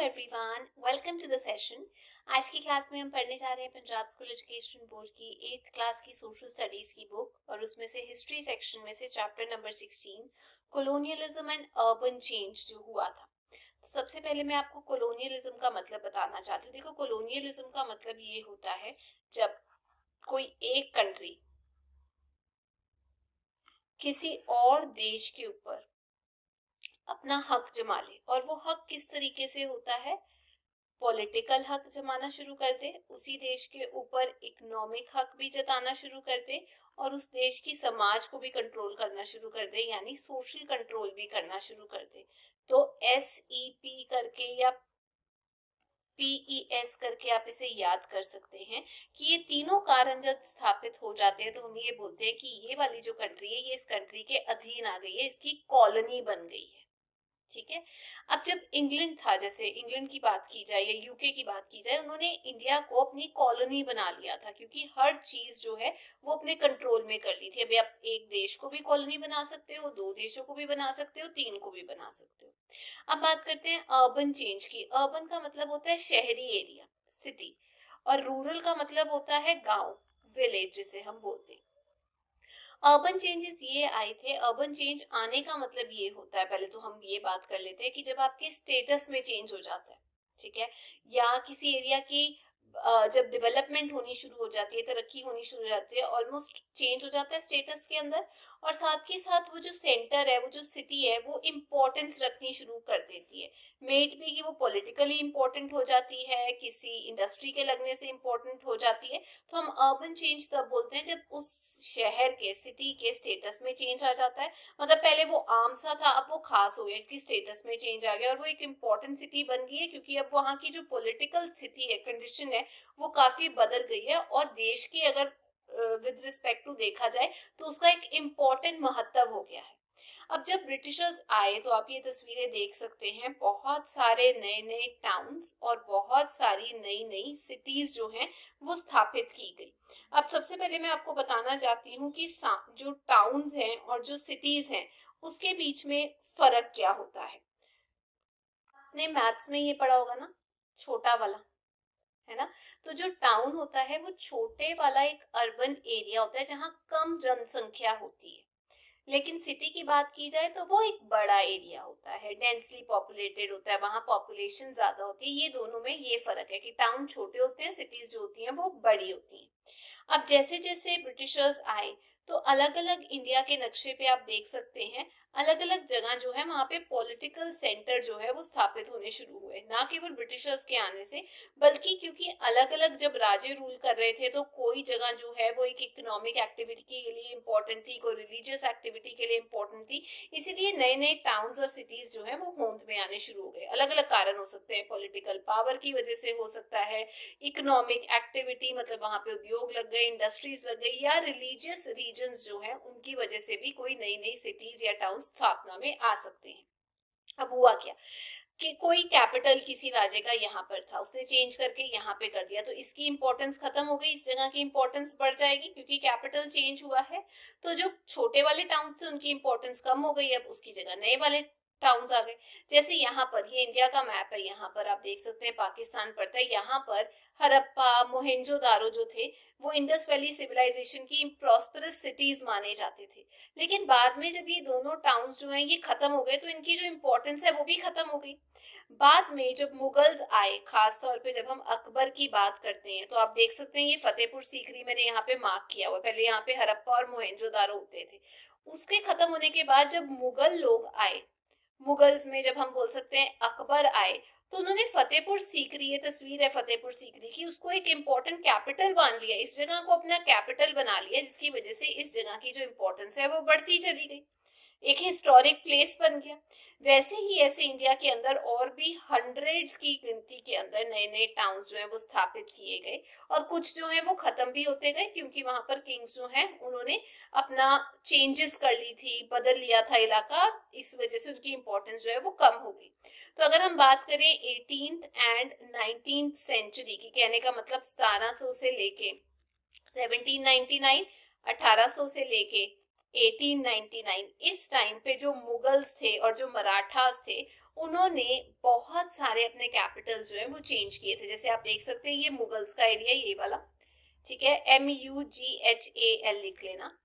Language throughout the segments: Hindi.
Everyone, welcome to the session. आज की क्लास में हम पढ़ने जा रहे हैं पंजाब स्कूल एजुकेशन बोर्ड की 8th क्लास की सोशल स्टडीज की बुक और उसमें से हिस्ट्री सेक्शन में से chapter number 16 colonialism and urban change जो हुआ था। तो सबसे पहले मैं आपको कॉलोनियलिज्म का मतलब बताना चाहती हूँ। देखो, कॉलोनियलिज्म का मतलब ये होता है जब कोई एक कंट्री किसी और देश के ऊपर अपना हक जमा ले, और वो हक किस तरीके से होता है। पॉलिटिकल हक जमाना शुरू कर दे, उसी देश के ऊपर इकोनॉमिक हक भी जताना शुरू कर दे, और उस देश की समाज को भी कंट्रोल करना शुरू कर दे, यानी सोशल कंट्रोल भी करना शुरू कर दे। तो SEP करके या PES करके आप इसे याद कर सकते हैं कि ये तीनों कारण जब स्थापित हो जाते हैं तो हम ये बोलते हैं कि ये वाली जो कंट्री है ये इस कंट्री के अधीन आ गई है, इसकी कॉलोनी बन गई है। ठीक है। अब जब इंग्लैंड था, जैसे इंग्लैंड की बात की जाए या यूके की बात की जाए, उन्होंने इंडिया को अपनी कॉलोनी बना लिया था, क्योंकि हर चीज जो है वो अपने कंट्रोल में कर ली थी। अभी आप एक देश को भी कॉलोनी बना सकते हो, दो देशों को भी बना सकते हो, तीन को भी बना सकते हो। अब बात करते हैं अर्बन चेंज की। अर्बन का मतलब होता है शहरी एरिया, सिटी, और रूरल का मतलब होता है गांव, विलेज जिसे हम बोलते हैं। अर्बन चेंजेस ये आए थे। अर्बन चेंज आने का मतलब ये होता है, पहले तो हम ये बात कर लेते हैं कि जब आपके स्टेटस में चेंज हो जाता है, ठीक है, या किसी एरिया की जब डेवलपमेंट होनी शुरू हो जाती है, तरक्की होनी शुरू हो जाती है, ऑलमोस्ट चेंज हो जाता है स्टेटस के अंदर। और साथ ही साथ वो जो सेंटर है, वो जो सिटी है, वो इम्पोर्टेंस रखनी शुरू कर देती है। मेट भी कि वो पॉलिटिकली इम्पोर्टेंट हो जाती है, किसी इंडस्ट्री के लगने से इम्पोर्टेंट हो जाती है। तो हम अर्बन चेंज तब बोलते हैं जब उस शहर के, सिटी के स्टेटस में चेंज आ जाता है। मतलब पहले वो आम सा था, अब वो खास हो गया कि स्टेटस में चेंज आ गया और वो एक इम्पोर्टेंट सिटी बन गई है, क्योंकि अब वहाँ की जो पॉलिटिकल स्थिति है, कंडीशन है, वो काफी बदल गई है। और देश की अगर विद रिस्पेक्ट टू देखा जाए तो उसका एक इम्पोर्टेंट महत्व हो गया है। अब जब ब्रिटिशर्स आए तो आप ये तस्वीरें देख सकते हैं, बहुत सारे नए नए टाउन्स और बहुत सारी नई नई सिटीज जो हैं वो स्थापित की गई। अब सबसे पहले मैं आपको बताना चाहती हूँ कि जो टाउन्स हैं और जो सिटीज हैं उसके बीच में फर्क क्या होता है। आपने मैथ्स में ये पढ़ा होगा ना, छोटा वाला, है ना। तो जो टाउन होता है वो छोटे वाला एक अर्बन एरिया होता है जहाँ कम जनसंख्या होती है। लेकिन सिटी की बात की जाए तो वो एक बड़ा एरिया होता है, डेंसली पॉपुलेटेड होता है, वहां पॉपुलेशन ज्यादा होती है। ये दोनों में ये फर्क है कि टाउन छोटे होते हैं, सिटीज जो होती हैं वो बड़ी होती हैं। अब जैसे जैसे ब्रिटिशर्स आए तो अलग अलग इंडिया के नक्शे पे आप देख सकते हैं, अलग अलग जगह जो है वहां पे पॉलिटिकल सेंटर जो है वो स्थापित होने शुरू हुए, ना केवल ब्रिटिशर्स के आने से, बल्कि क्योंकि अलग अलग जब राजे रूल कर रहे थे तो कोई जगह जो है वो एक इकोनॉमिक एक्टिविटी के लिए इम्पोर्टेंट थी, कोई रिलीजियस एक्टिविटी के लिए इम्पोर्टेंट थी। इसीलिए नए नए टाउन्स और सिटीज जो है वो होंद में आने शुरू हो गए। अलग अलग कारण हो सकते हैं, पॉलिटिकल पावर की वजह से हो सकता है, इकोनॉमिक एक्टिविटी मतलब वहां पे उद्योग लग गए, इंडस्ट्रीज लग गई, या रिलीजियस रीजन्स जो हैं उनकी वजह से भी कोई नई नई सिटीज या टाउन स्थापना में आ सकते हैं। अब हुआ क्या कि कोई कैपिटल किसी राजे का यहाँ पर था, उसने चेंज करके यहाँ पे कर दिया, तो इसकी इंपॉर्टेंस खत्म हो गई, इस जगह की इंपॉर्टेंस बढ़ जाएगी क्योंकि कैपिटल चेंज हुआ है। तो जो छोटे वाले टाउन थे उनकी इंपॉर्टेंस कम हो गई, अब उसकी जगह नए वाले टाउन्स आ गए। जैसे यहाँ पर, ये इंडिया का मैप है, यहाँ पर आप देख सकते हैं पाकिस्तान पड़ता है, यहाँ पर हड़प्पा, मोहेंजोदारो जो थे वो इंडस वैली सिविलाइजेशन की प्रॉस्परस सिटीज माने जाते थे। लेकिन बाद में जब ये दोनों टाउन्स जो हैं ये खत्म हो गए तो इनकी जो इम्पोर्टेंस है वो भी खत्म हो गई। बाद में जब मुगल्स आए, खास तौर पे जब हम अकबर की बात करते हैं, तो आप देख सकते हैं ये फतेहपुर सीकरी मैंने यहाँ पे मार्क किया हुआ है, पहले यहाँ पे हड़प्पा और मोहेंजोदारो होते थे। उसके खत्म होने के बाद जब मुगल लोग आए, मुगल्स में जब हम बोल सकते हैं अकबर आए, तो उन्होंने फतेहपुर सीकरी, ये तस्वीर है फतेहपुर सीकरी की, उसको एक इम्पोर्टेंट कैपिटल मान लिया, इस जगह को अपना कैपिटल बना लिया, जिसकी वजह से इस जगह की जो इम्पोर्टेंस है वो बढ़ती चली गई, एक हिस्टोरिक प्लेस बन गया। वैसे ही ऐसे इंडिया के अंदर और भी हंड्रेड्स की गिनती के अंदर नए नए टाउन्स जो है वो स्थापित किए गए, और कुछ जो है वो खत्म भी होते गए, क्योंकि वहां पर किंग्स जो हैं उन्होंने अपना चेंजेस कर ली थी, बदल लिया था इलाका, इस वजह से उनकी इंपॉर्टेंस जो है वो कम हो गई। तो अगर हम बात करें 18th एंड 19th सेंचुरी की, कहने का मतलब 1700 से लेके 1799, 1800 से लेके 1899, इस टाइम पे जो मुगल्स थे और जो मराठास थे उन्होंने बहुत सारे अपने कैपिटल जो है वो चेंज किए थे। जैसे आप देख सकते हैं ये मुगल्स का एरिया, ये वाला, ठीक है, MUGHAL लिख लेना,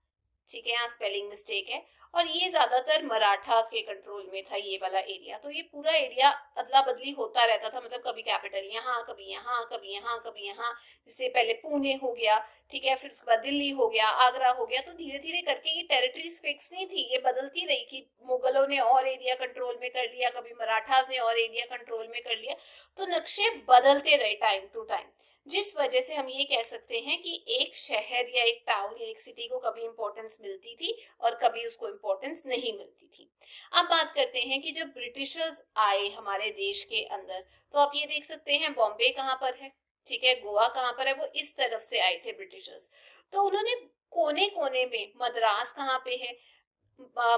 ठीक है, यहाँ स्पेलिंग मिस्टेक है। और ये ज्यादातर मराठास के कंट्रोल में था ये वाला एरिया। तो ये पूरा एरिया अदला बदली होता रहता था, मतलब कभी कैपिटल यहाँ, कभी यहाँ, कभी यहाँ, कभी यहाँ। जैसे पहले पुणे हो गया, ठीक है, फिर उसके बाद दिल्ली हो गया, आगरा हो गया। तो धीरे धीरे करके ये टेरिटरीज फिक्स नहीं थी, ये बदलती रही कि मुगलों ने और एरिया कंट्रोल में कर लिया, कभी मराठास ने और एरिया कंट्रोल में कर लिया। तो नक्शे बदलते रहे टाइम टू टाइम, जिस वजह से हम ये कह सकते हैं कि एक शहर या एक टाउन या एक सिटी को कभी इंपॉर्टेंस मिलती थी और कभी उसको इंपॉर्टेंस नहीं मिलती थी। अब बात करते हैं कि जब ब्रिटिशर्स आए हमारे देश के अंदर, तो आप ये देख सकते हैं बॉम्बे कहाँ पर है, ठीक है, गोवा कहाँ पर है, वो इस तरफ से आए थे ब्रिटिशर्स। तो उन्होंने कोने कोने में, मद्रास कहाँ पे है,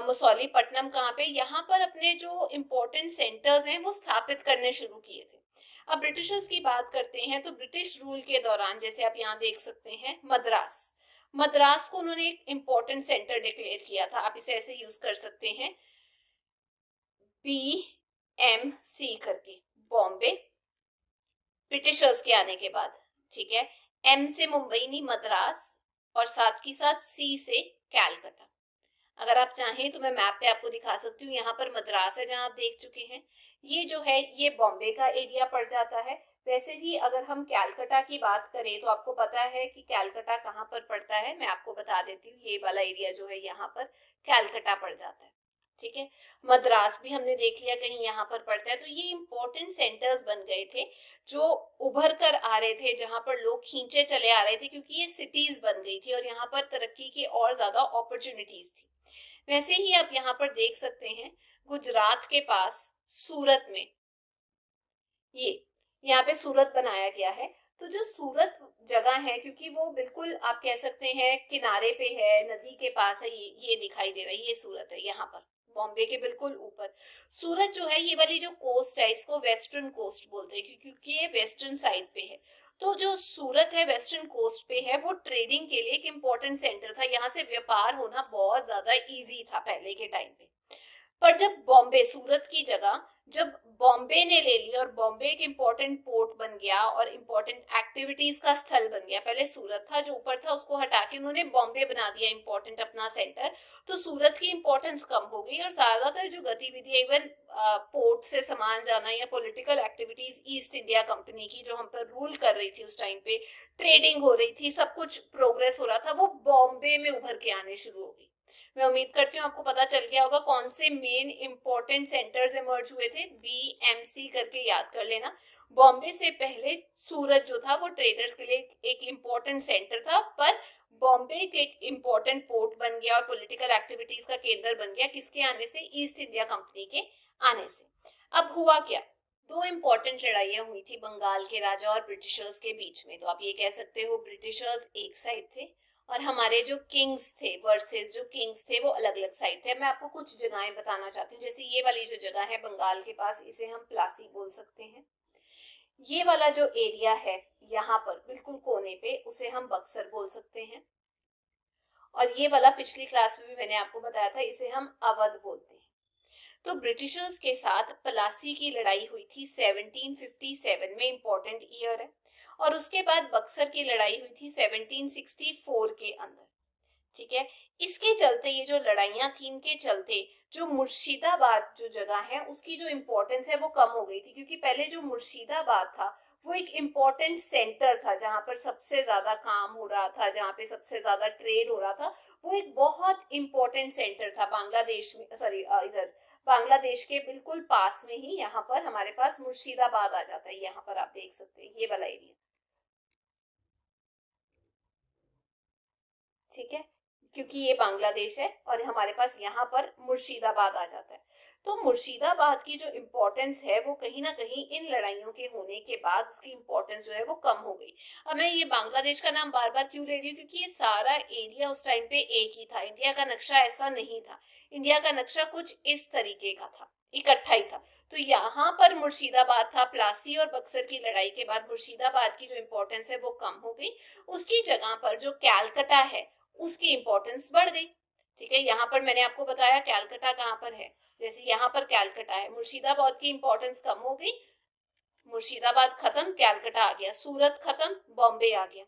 मसौलीपट्टनम कहाँ पे, यहाँ पर अपने जो इम्पोर्टेंट सेंटर्स हैं वो स्थापित करने शुरू किए थे। अब ब्रिटिशर्स की बात करते हैं तो ब्रिटिश रूल के दौरान, जैसे आप यहाँ देख सकते हैं, मद्रास, मद्रास को उन्होंने एक इम्पोर्टेंट सेंटर डिक्लेयर किया था। आप इसे ऐसे यूज कर सकते हैं, BMC करके, बॉम्बे, ब्रिटिशर्स के आने के बाद, ठीक है। M से मुंबई नहीं, मद्रास, और साथ ही साथ C से कैलकाटा। अगर आप चाहें तो मैं मैप पे आपको दिखा सकती हूँ, यहाँ पर मद्रास है जहाँ आप देख चुके हैं, ये जो है ये बॉम्बे का एरिया पड़ जाता है। वैसे भी अगर हम कैलकाटा की बात करें तो आपको पता है कि कैलकाटा कहाँ पर पड़ता है, मैं आपको बता देती हूँ, ये वाला एरिया जो है यहाँ पर कैलकाटा पड़ जाता है, ठीक है। मद्रास भी हमने देख लिया कहीं यहाँ पर पड़ता है। तो ये इंपॉर्टेंट सेंटर्स बन गए थे जो उभर कर आ रहे थे, जहां पर लोग खींचे चले आ रहे थे, क्योंकि ये सिटीज बन गई थी और यहाँ पर तरक्की की और ज्यादा अपॉर्चुनिटीज थी। वैसे ही आप यहाँ पर देख सकते हैं, गुजरात के पास सूरत में, ये यहाँ पे सूरत बनाया गया है। तो जो सूरत जगह है, क्योंकि वो बिल्कुल आप कह सकते हैं किनारे पे है, नदी के पास है, ये दिखाई दे रहा है, ये सूरत है यहाँ पर बॉम्बे के बिल्कुल ऊपर। सूरत जो है, ये वाली जो कोस्ट है इसको वेस्टर्न कोस्ट बोलते हैं, क्योंकि ये वेस्टर्न साइड पे है। तो जो सूरत है वेस्टर्न कोस्ट पे है, वो ट्रेडिंग के लिए एक इम्पोर्टेंट सेंटर था, यहाँ से व्यापार होना बहुत ज्यादा इजी था पहले के टाइम पे। पर जब बॉम्बे, सूरत की जगह जब बॉम्बे ने ले ली और बॉम्बे एक इम्पोर्टेंट पोर्ट बन गया और इम्पोर्टेंट एक्टिविटीज का स्थल बन गया, पहले सूरत था जो ऊपर था, उसको हटा के उन्होंने बॉम्बे बना दिया इम्पोर्टेंट अपना सेंटर। तो सूरत की इम्पोर्टेंस कम हो गई और ज्यादातर जो गतिविधियां, इवन पोर्ट से सामान जाना या political activities east India company की जो हम पर रूल कर रही थी उस टाइम पे, ट्रेडिंग हो रही थी, सब कुछ प्रोग्रेस हो रहा था, वो बॉम्बे में उभर के आने शुरू हो गई। मैं उम्मीद करती हूँ आपको पता चल गया होगा कौन से मेन इंपॉर्टेंट सेंटर्स इमर्ज हुए थे, BMC करके याद कर लेना। बॉम्बे से पहले सूरत जो था वो ट्रेडर्स के लिए एक इम्पोर्टेंट सेंटर था, पर बॉम्बे एक इम्पोर्टेंट पोर्ट बन गया और पॉलिटिकल एक्टिविटीज का केंद्र बन गया, किसके आने से, ईस्ट इंडिया कंपनी के आने से। अब हुआ क्या, दो इम्पोर्टेंट लड़ाइयां हुई थी बंगाल के राजा और ब्रिटिशर्स के बीच में। तो आप ये कह सकते हो ब्रिटिशर्स एक साइड थे और हमारे जो किंग्स थे, वर्सेस जो किंग्स थे, वो अलग अलग साइड थे। मैं आपको कुछ जगहें बताना चाहती हूँ, जैसे ये वाली जो जगह है बंगाल के पास, इसे हम प्लासी बोल सकते हैं। ये वाला जो एरिया है यहाँ पर बिल्कुल कोने पे, उसे हम बक्सर बोल सकते हैं। और ये वाला पिछली क्लास में भी मैंने आपको बताया था, इसे हम अवध बोलते हैं। तो ब्रिटिशर्स के साथ प्लासी की लड़ाई हुई थी 1757 में, इंपॉर्टेंट ईयर है। और उसके बाद बक्सर की लड़ाई हुई थी 1764 के अंदर, ठीक है। इसके चलते, ये जो लड़ाइयां थी, इनके चलते जो मुर्शिदाबाद जो जगह है उसकी जो इम्पोर्टेंस है वो कम हो गई थी, क्योंकि पहले जो मुर्शिदाबाद था वो एक इम्पोर्टेंट सेंटर था जहां पर सबसे ज्यादा काम हो रहा था, जहां पे सबसे ज्यादा ट्रेड हो रहा था। वो एक बहुत इम्पोर्टेंट सेंटर था बांग्लादेश में, सॉरी इधर बांग्लादेश के बिल्कुल पास में ही यहाँ पर हमारे पास मुर्शिदाबाद आ जाता है। यहाँ पर आप देख सकते हैं ये वाला एरिया, ठीक है, क्योंकि ये बांग्लादेश है और हमारे पास यहाँ पर मुर्शिदाबाद आ जाता है। तो मुर्शिदाबाद की जो इम्पोर्टेंस है वो कहीं ना कहीं इन लड़ाइयों के होने के बाद उसकी इम्पोर्टेंस जो है वो कम हो गई। अब मैं ये बांग्लादेश का नाम बार बार क्यों ले रही हूँ, क्योंकि ये सारा एरिया उस टाइम पे एक ही था, इंडिया का नक्शा ऐसा नहीं था। इंडिया का नक्शा कुछ इस तरीके का था, इकट्ठा ही था। तो यहाँ पर मुर्शिदाबाद था, प्लासी और बक्सर की लड़ाई के बाद मुर्शिदाबाद की जो इम्पोर्टेंस है वो कम हो गई। उसकी जगह पर जो कैलकटा है उसकी इंपॉर्टेंस बढ़ गई, ठीक है, यहाँ पर मैंने आपको बताया कैलकाटा कहाँ पर है, जैसे यहाँ पर कैलकाटा है, मुर्शिदाबाद की इंपॉर्टेंस कम हो गई, मुर्शिदाबाद खत्म, कैलकाटा आ गया, सूरत खत्म, बॉम्बे आ गया।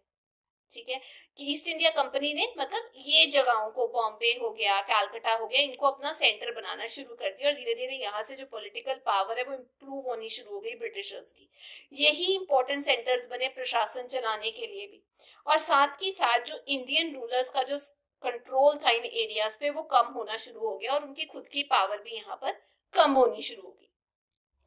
ठीक है, कि ईस्ट इंडिया कंपनी ने मतलब ये जगहों को, बॉम्बे हो गया, कैलकाटा हो गया, इनको अपना सेंटर बनाना शुरू कर दिया और धीरे धीरे यहाँ से जो पॉलिटिकल पावर है वो इम्प्रूव होनी शुरू हो गई ब्रिटिशर्स की। यही इंपॉर्टेंट सेंटर्स बने प्रशासन चलाने के लिए भी, और साथ ही साथ जो इंडियन रूलर्स का जो कंट्रोल था इन एरियाज पे वो कम होना शुरू हो गया और उनकी खुद की पावर भी यहाँ पर कम होनी शुरू हो गई।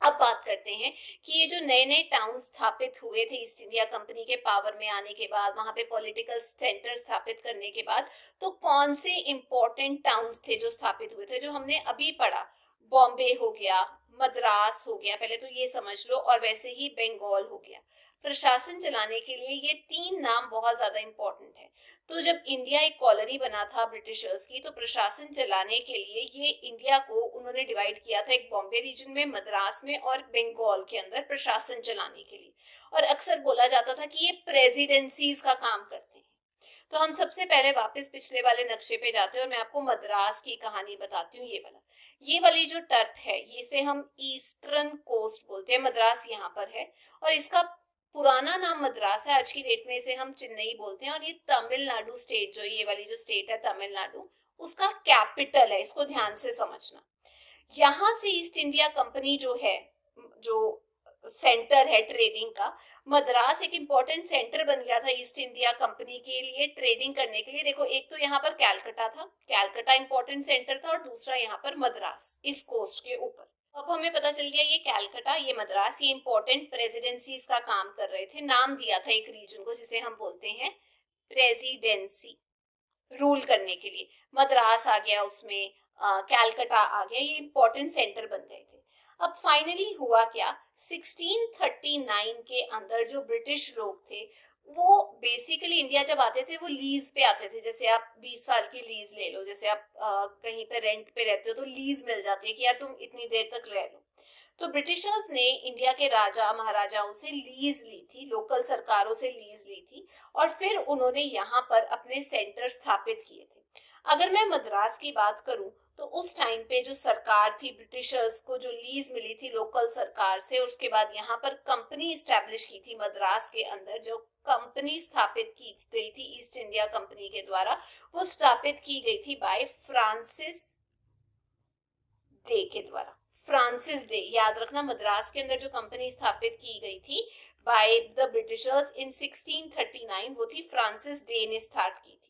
अब बात करते हैं कि ये जो नए नए टाउन स्थापित हुए थे ईस्ट इंडिया कंपनी के पावर में आने के बाद, वहां पे पॉलिटिकल सेंटर स्थापित करने के बाद, तो कौन से इंपॉर्टेंट टाउन्स थे जो स्थापित हुए थे, जो हमने अभी पढ़ा, बॉम्बे हो गया, मद्रास हो गया, पहले तो ये समझ लो, और वैसे ही बंगाल हो गया। प्रशासन चलाने के लिए ये तीन नाम बहुत ज्यादा इंपॉर्टेंट है। तो जब इंडिया एक कॉलोनी बना था ब्रिटिशर्स की, तो प्रशासन चलाने के लिए ये इंडिया को उन्होंने डिवाइड किया था एक बॉम्बे रीजन में, मद्रास में और बंगाल के अंदर प्रशासन चलाने के लिए। और अक्सर बोला जाता था कि ये प्रेसिडेंसीज का काम करते हैं। तो हम सबसे पहले वापस पिछले वाले नक्शे पे जाते हैं और मैं आपको मद्रास की कहानी बताती हूँ। ये वाली जो तट है, ये से हम ईस्टर्न कोस्ट बोलते हैं, मद्रास यहाँ पर है, और इसका पुराना नाम मद्रास है, आज की डेट में इसे हम चेन्नई बोलते हैं, और ये तमिलनाडु स्टेट, जो ये वाली जो स्टेट है तमिलनाडु, उसका कैपिटल है, इसको ध्यान से समझना। यहाँ से ईस्ट इंडिया कंपनी जो है, जो सेंटर है ट्रेडिंग का, मद्रास एक इंपॉर्टेंट सेंटर बन गया था ईस्ट इंडिया कंपनी के लिए ट्रेडिंग करने के लिए। देखो, एक तो यहाँ पर कैलकाटा था, कैलकाटा इंपॉर्टेंट सेंटर था, और दूसरा यहाँ पर मद्रास इस कोस्ट के ऊपर। अब हमें पता चल गया ये कैलकाटा, ये मद्रास, ये इंपॉर्टेंट प्रेसिडेंसीज का काम कर रहे थे। नाम दिया था एक रीजन को जिसे हम बोलते हैं प्रेसिडेंसी, रूल करने के लिए। मद्रास आ गया उसमें, कैलकाटा आ गया, ये इंपॉर्टेंट सेंटर बन गए थे। अब फाइनली हुआ क्या, 1639 के अंदर जो ब्रिटिश लोग थे वो बेसिकली इंडिया जब आते थे वो लीज पे आते थे। जैसे आप 20 साल की लीज ले लो, जैसे आप कहीं पे रेंट पे रहते हो तो लीज मिल जाती है कि यार तुम इतनी देर तक रह लो। तो ब्रिटिशर्स ने इंडिया के राजा महाराजाओं से लीज ली थी, लोकल सरकारों से लीज ली थी, और फिर उन्होंने यहाँ पर अपने सेंटर स्थापित किए थे। अगर मैं मद्रास की बात करूं तो उस टाइम पे जो सरकार थी, ब्रिटिशर्स को जो लीज मिली थी लोकल सरकार से, उसके बाद यहाँ पर कंपनी स्टैब्लिश की थी मद्रास के अंदर, जो कंपनी स्थापित की गई थी ईस्ट इंडिया कंपनी के द्वारा, वो स्थापित की गई थी बाय फ्रांसिस डे के द्वारा। फ्रांसिस डे, याद रखना, मद्रास के अंदर जो कंपनी स्थापित की गई थी बाय द ब्रिटिशर्स इन 1639, वो थी फ्रांसिस डे ने स्टार्ट की थी।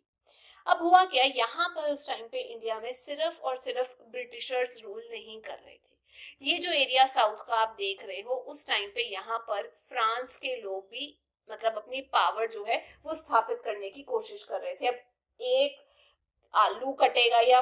अब हुआ क्या, यहाँ पर उस टाइम पे इंडिया में सिर्फ और सिर्फ ब्रिटिशर्स रूल नहीं कर रहे थे। ये जो एरिया साउथ का आप देख रहे हो, उस टाइम पे यहाँ पर फ्रांस के लोग भी मतलब अपनी पावर जो है वो स्थापित करने की कोशिश कर रहे थे। अब एक आलू कटेगा या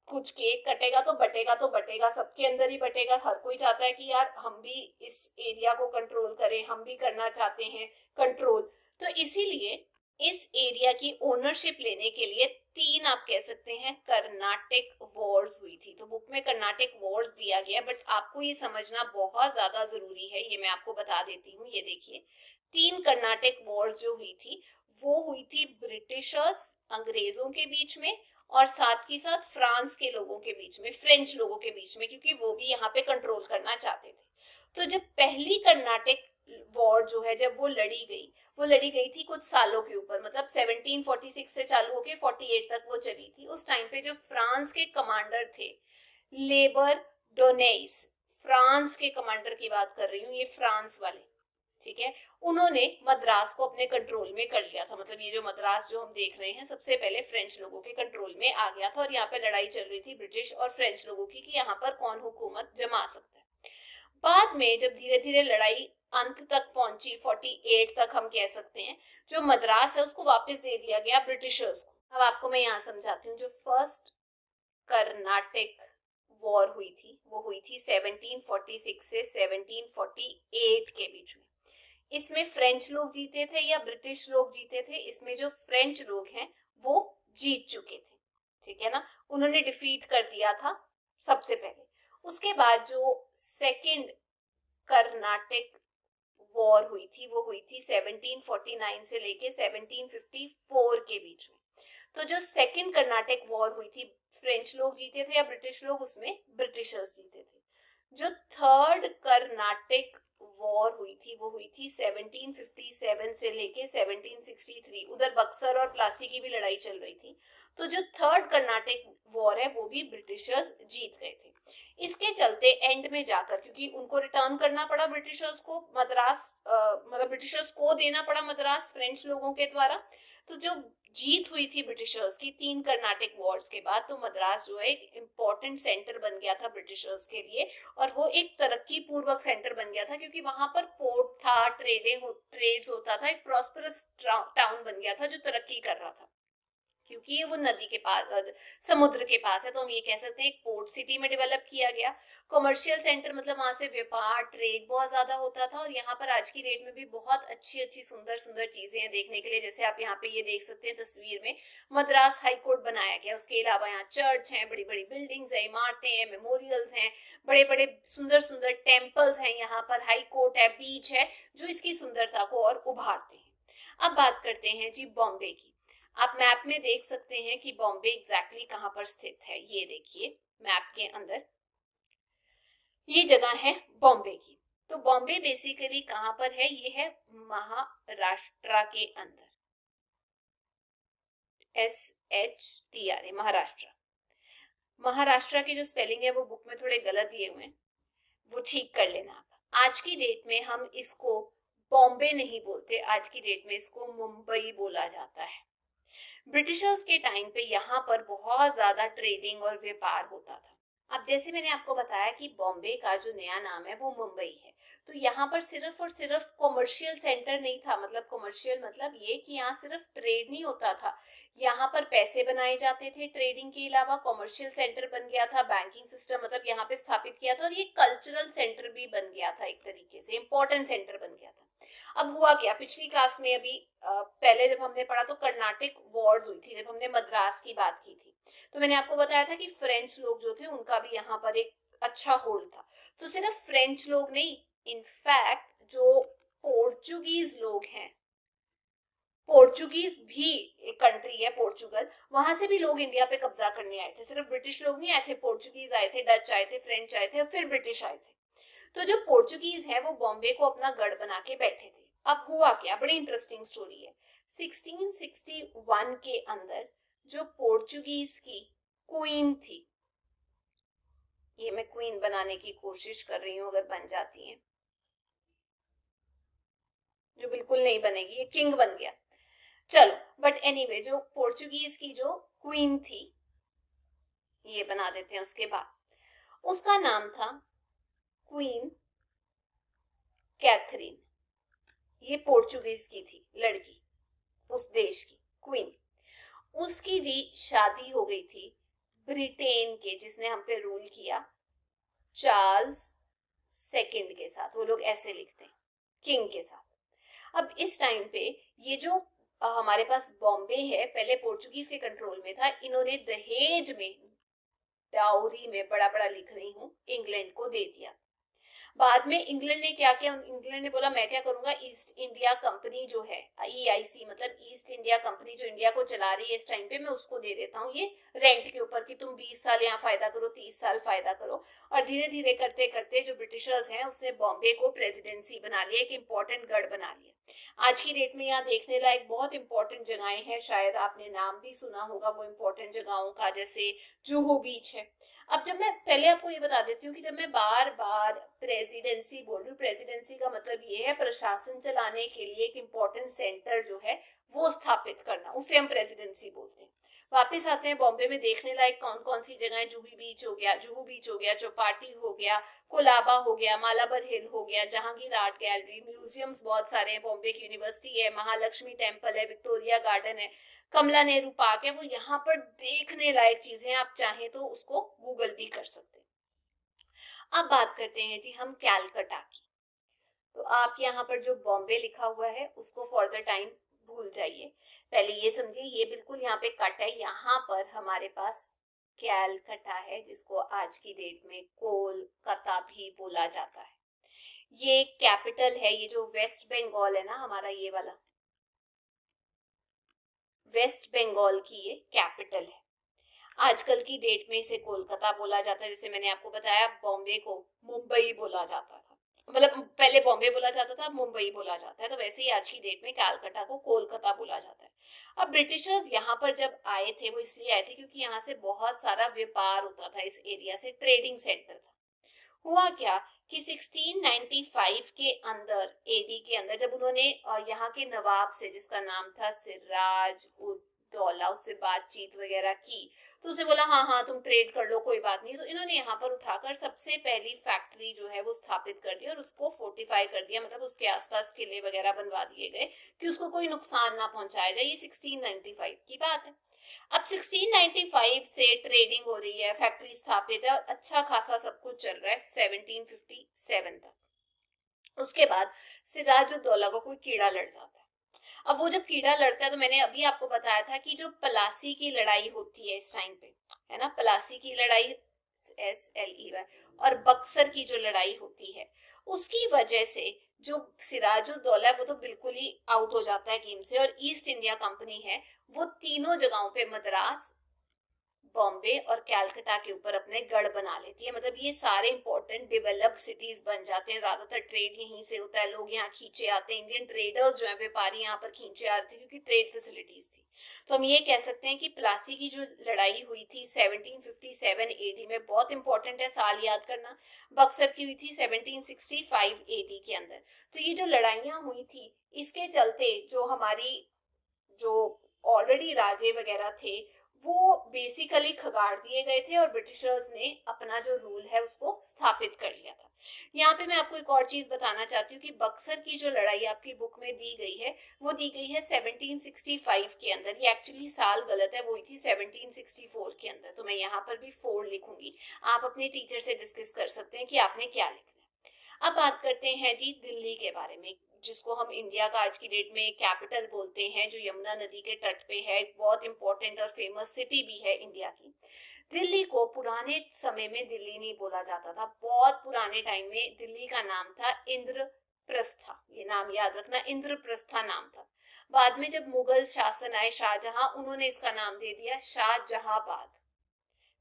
कुछ केक कटेगा तो बटेगा, सबके अंदर ही बटेगा। हर कोई चाहता है कि यार हम भी इस एरिया को कंट्रोल करें, हम भी करना चाहते हैं कंट्रोल। तो इसीलिए इस एरिया की ओनरशिप लेने के लिए तीन, आप कह सकते हैं, कर्नाटिक वॉर्स हुई थी। तो बुक में कर्नाटिक वॉर्स दिया गया, बट आपको ये समझना बहुत ज्यादा जरूरी है, ये मैं आपको बता देती हूँ। ये देखिए, तीन कर्नाटिक वॉर्स जो हुई थी वो हुई थी ब्रिटिशर्स, अंग्रेजों के बीच में, और साथ ही साथ फ्रांस के लोगों के बीच में, फ्रेंच लोगों के बीच में, क्योंकि वो भी यहाँ पे कंट्रोल करना चाहते थे। तो जब पहली कर्नाटिक वॉर जो है जब वो लड़ी गई थी कुछ सालों के ऊपर, मतलब 1746 से चालू होके 48 तक वो चली थी। उस टाइम पे जो फ्रांस के कमांडर थे, लेबर डोनेस, फ्रांस के कमांडर की बात कर रही हूँ, ये फ्रांस वाले, ठीक है, उन्होंने मद्रास को अपने कंट्रोल में कर लिया था। मतलब ये जो मद्रास जो हम देख रहे हैं सबसे पहले फ्रेंच लोगों के कंट्रोल में आ गया था, और यहाँ पे लड़ाई चल रही थी ब्रिटिश और फ्रेंच लोगों की कि यहाँ पर कौन हुकूमत जमा सकता है। बाद में जब धीरे धीरे लड़ाई अंत तक पहुंची, 48 तक हम कह सकते हैं, जो मद्रास है उसको वापस दे दिया गया ब्रिटिशर्स को। अब आपको मैं यहाँ समझाती हूँ। जो फर्स्ट कर्नाटिक वॉर हुई थी वो हुई थी 1746 से 1748 के बीच में। इसमें फ्रेंच लोग जीते थे या ब्रिटिश लोग जीते थे, इसमें जो फ्रेंच लोग हैं वो जीत चुके थे, ठीक है ना, उन्होंने डिफीट कर दिया था सबसे पहले। उसके बाद जो सेकंड कर्नाटिक वॉर हुई थी वो हुई थी 1749 से लेके 1754 के बीच में। तो जो सेकंड कर्नाटक वॉर हुई थी, फ्रेंच लोग जीते थे या ब्रिटिश लोग, उसमें ब्रिटिशर्स जीते थे। जो थर्ड कर्नाटक वॉर हुई थी वो हुई थी 1757 से लेके 1763, उधर बक्सर और प्लासी की भी लड़ाई चल रही थी। तो जो थर्ड कर्नाटक वॉर है वो भी ब्रिटिशर्स जीत गए थे। इसके चलते एंड में जाकर, क्योंकि उनको रिटर्न करना पड़ा ब्रिटिशर्स को मद्रास, मतलब ब्रिटिशर्स को देना पड़ा मद्रास फ्रेंच लोगों के द्वारा, तो जो जीत हुई थी ब्रिटिशर्स की 3 कर्नाटक वॉर्स के बाद, तो मद्रास जो है एक इम्पोर्टेंट सेंटर बन गया था ब्रिटिशर्स के लिए, और वो एक तरक्की पूर्वक सेंटर बन गया था, क्योंकि वहां पर पोर्ट था, ट्रेड्स होता था, एक प्रॉस्परस टाउन बन गया था जो तरक्की कर रहा था, क्योंकि ये वो नदी के पास, समुद्र के पास है, तो हम ये कह सकते हैं एक पोर्ट सिटी में डेवलप किया गया। कमर्शियल सेंटर मतलब वहां से व्यापार, ट्रेड बहुत ज्यादा होता था, और यहाँ पर आज की डेट में भी बहुत अच्छी अच्छी सुंदर सुंदर चीजें हैं देखने के लिए। जैसे आप यहाँ पे ये देख सकते हैं तस्वीर में, मद्रास हाई कोर्ट बनाया गया, उसके अलावा यहाँ चर्च हैं, बड़ी बड़ी बिल्डिंग्स हैं, इमारतें हैं, मेमोरियल्स हैं, बड़े बड़े सुंदर सुंदर टेम्पल्स हैं, यहाँ पर हाई कोर्ट है, बीच है, जो इसकी सुंदरता को और उभारते हैं। अब बात करते हैं जी बॉम्बे की। आप मैप में देख सकते हैं कि बॉम्बे एग्जैक्टली कहां पर स्थित है। ये देखिए मैप के अंदर ये जगह है बॉम्बे की। तो बॉम्बे बेसिकली कहां पर है? ये है महाराष्ट्र के अंदर, SHTRA, महाराष्ट्र। महाराष्ट्र की जो स्पेलिंग है वो बुक में थोड़े गलत दिए हुए हैं, वो ठीक कर लेना आप। आज की डेट में हम इसको बॉम्बे नहीं बोलते, आज की डेट में इसको मुंबई बोला जाता है। ब्रिटिशर्स के टाइम पे यहाँ पर बहुत ज्यादा ट्रेडिंग और व्यापार होता था। अब जैसे मैंने आपको बताया कि बॉम्बे का जो नया नाम है वो मुंबई है, तो यहाँ पर सिर्फ और सिर्फ कॉमर्शियल सेंटर नहीं था। मतलब कॉमर्शियल मतलब ये कि यहाँ सिर्फ ट्रेड नहीं होता था, यहाँ पर पैसे बनाए जाते थे। ट्रेडिंग के अलावा कॉमर्शियल सेंटर बन गया था, बैंकिंग सिस्टम मतलब यहाँ पे स्थापित किया था, और ये कल्चरल सेंटर भी बन गया था, एक तरीके से इंपॉर्टेंट सेंटर बन गया था। अब हुआ क्या, पिछली क्लास में अभी पहले जब हमने पढ़ा तो कर्नाटक वॉर्स हुई थी, जब हमने मद्रास की बात की थी, तो मैंने आपको बताया था कि फ्रेंच लोग जो थे उनका भी यहाँ पर एक अच्छा होल्ड था। तो सिर्फ फ्रेंच लोग नहीं, इनफैक्ट जो पोर्चुगीज लोग हैं, पोर्चुगीज भी एक कंट्री है पोर्चुगल, वहां से भी लोग इंडिया पे कब्जा करने आए थे। सिर्फ ब्रिटिश लोग नहीं आए थे, पोर्चुगीज आए थे, डच आए थे, फ्रेंच आए थे, और फिर ब्रिटिश आए थे। तो जो पोर्चुगीज है वो बॉम्बे को अपना गढ़ बना के बैठे थे। अब हुआ क्या, बड़ी इंटरेस्टिंग स्टोरी है। 1661 के अंदर जो पोर्चुगीज की क्वीन थी, ये मैं क्वीन बनाने की कोशिश कर रही हूं, अगर बन जाती है, जो बिल्कुल नहीं बनेगी, ये किंग बन गया, चलो। बट एनीवे, जो पोर्चुगीज की जो क्वीन थी, ये बना देते हैं उसके बाद, उसका नाम था क्वीन कैथरीन। ये पोर्चुगीज की थी लड़की, उस देश की क्वीन। उसकी जी शादी हो गई थी ब्रिटेन के, जिसने हम पे रूल किया, चार्ल्स सेकंड के साथ। वो लोग ऐसे लिखते हैं, किंग के साथ। अब इस टाइम पे ये जो हमारे पास बॉम्बे है, पहले पोर्चुगीज के कंट्रोल में था, इन्होंने दहेज में, डाउरी में, बड़ा बड़ा लिख रही हूँ, इंग्लैंड को दे दिया। बाद में इंग्लैंड ने क्या किया, इंग्लैंड ने बोला मैं क्या करूंगा, ईस्ट इंडिया कंपनी जो है, EIC मतलब ईस्ट इंडिया कंपनी जो इंडिया को चला रही है इस टाइम पे, मैं उसको दे देता हूँ ये रेंट के ऊपर, कि तुम 20 साल यहाँ फायदा करो, 30 साल फायदा करो। और धीरे धीरे करते करते जो ब्रिटिशर्स हैं उसने बॉम्बे को प्रेसिडेंसी बना लिया, एक इंपॉर्टेंट गढ़ बना लिया। आज की डेट में यहाँ देखने लायक बहुत इंपॉर्टेंट जगहें हैं, शायद आपने नाम भी सुना होगा वो इंपॉर्टेंट जगहों का, जैसे जुहू बीच है। अब जब मैं पहले आपको ये बता देती हूँ कि जब मैं बार बार प्रेसिडेंसी बोल रही हूँ, प्रेसिडेंसी का मतलब ये है प्रशासन चलाने के लिए एक इम्पोर्टेंट सेंटर जो है वो स्थापित करना, उसे हम प्रेसिडेंसी बोलते हैं। वापस आते हैं बॉम्बे में, देखने लायक कौन कौन सी जगह है। जुहू बीच हो गया, चौपाटी हो गया, कोलाबा हो गया, मालाबर हिल हो गया, जहांगीर आर्ट गैलरी, म्यूजियम्स बहुत सारे हैं, बॉम्बे की यूनिवर्सिटी है, महालक्ष्मी टेम्पल है, विक्टोरिया गार्डन है, कमला नेहरू पार्क है। वो यहाँ पर देखने लायक चीजें, आप चाहें तो उसको गूगल भी कर सकते हैं। अब बात करते हैं जी हम कैलकाटा की। तो आप यहाँ पर जो बॉम्बे लिखा हुआ है उसको फॉर द टाइम भूल जाइए, पहले ये समझिए ये बिल्कुल यहाँ पे कट है, यहाँ पर हमारे पास कैलकाटा है, जिसको आज की डेट में कोलकाता भी बोला जाता है। ये कैपिटल है, ये जो वेस्ट बंगाल है ना हमारा, ये वाला वेस्ट बंगाल की ये कैपिटल है। आजकल की डेट में इसे कोलकाता बोला जाता है, जैसे मैंने आपको बताया बॉम्बे को मुंबई बोला जाता था, मतलब पहले बॉम्बे बोला जाता था, मुंबई बोला जाता है, तो वैसे ही आज की डेट में कलकत्ता को कोलकाता बोला जाता है। अब ब्रिटिशर्स यहाँ पर जब आए थे वो इसलिए आए थे क्योंकि यहाँ से बहुत सारा व्यापार होता था, इस एरिया से ट्रेडिंग सेंटर था। हुआ क्या कि 1695 के अंदर, एडी के अंदर, जब उन्होंने यहाँ के नवाब से, जिसका नाम था सिराज उद दौला, उससे बातचीत वगैरह की, तो उसे बोला हाँ हाँ तुम ट्रेड कर लो कोई बात नहीं, तो इन्होंने यहाँ पर उठाकर सबसे पहली फैक्ट्री जो है वो स्थापित कर दी और उसको फोर्टिफाई कर दिया, मतलब उसके आसपास किले वगैरह बनवा दिए गए कि उसको कोई नुकसान ना पहुंचाया जाए। ये 1695 की बात है। अब 1695 से ट्रेडिंग हो रही है, फैक्ट्री स्थापित है और अच्छा खासा सब कुछ चल रहा है 1757 तक। उसके बाद सिराजुद्दौला को कोई कीड़ा लड़ जाता है। अब वो जब कीड़ा लड़ता है, तो मैंने अभी आपको बताया था कि जो पलासी की लड़ाई होती है इस टाइम पे, है ना, पलासी की लड़ाई SLEY, और बक्सर की जो लड़ाई होती है, उसकी वजह से जो सिराजुद्दौला है वो तो बिल्कुल ही आउट हो जाता है गेम से, और ईस्ट इंडिया कंपनी है वो तीनों जगहों पे, मद्रास, बॉम्बे और कलकत्ता के ऊपर अपने गढ़ बना लेती है। मतलब ये सारे इंपॉर्टेंट डेवलप्ड सिटीज बन जाते हैं, ज्यादातर ट्रेड यहीं से होता है, लोग यहाँ खींचे आते हैं, इंडियन ट्रेडर्स जो है, व्यापारी यहाँ पर खींचे आते हैं क्योंकि ट्रेड फैसिलिटीज थी। तो हम ये कह सकते हैं कि प्लासी की जो लड़ाई हुई थी 1757 AD में, बहुत इंपॉर्टेंट है, साल याद करना। बक्सर की हुई थी 1765 AD के अंदर। तो ये जो लड़ाइयां हुई थी, इसके चलते जो हमारी, जो ऑलरेडी राजे वगैरह थे, वो बेसिकली खगाड़ दिए गए थे और ब्रिटिशर्स ने अपना जो रूल है उसको स्थापित कर लिया था। यहाँ पे मैं आपको एक और चीज बताना चाहती हूँ कि बक्सर की जो लड़ाई आपकी बुक में दी गई है, वो दी गई है 1765 के अंदर। ये एक्चुअली साल गलत है, वो हुई थी 1764 के अंदर, तो मैं यहाँ पर भी 4 लिखूंगी। आप अपने टीचर से डिस्कस कर सकते हैं कि आपने क्या लिखना है। अब बात करते हैं जी दिल्ली के बारे में, जिसको हम इंडिया का आज की डेट में कैपिटल बोलते हैं, जो यमुना नदी के तट पे है, एक बहुत इंपॉर्टेंट और फेमस सिटी भी है इंडिया की। दिल्ली को पुराने समय में दिल्ली नहीं बोला जाता था, बहुत पुराने टाइम में दिल्ली का नाम था इंद्रप्रस्था। ये नाम याद रखना, इंद्रप्रस्था नाम था। बाद में जब मुगल शासन आए, शाहजहां, उन्होंने इसका नाम दे दिया शाहजहांबाद।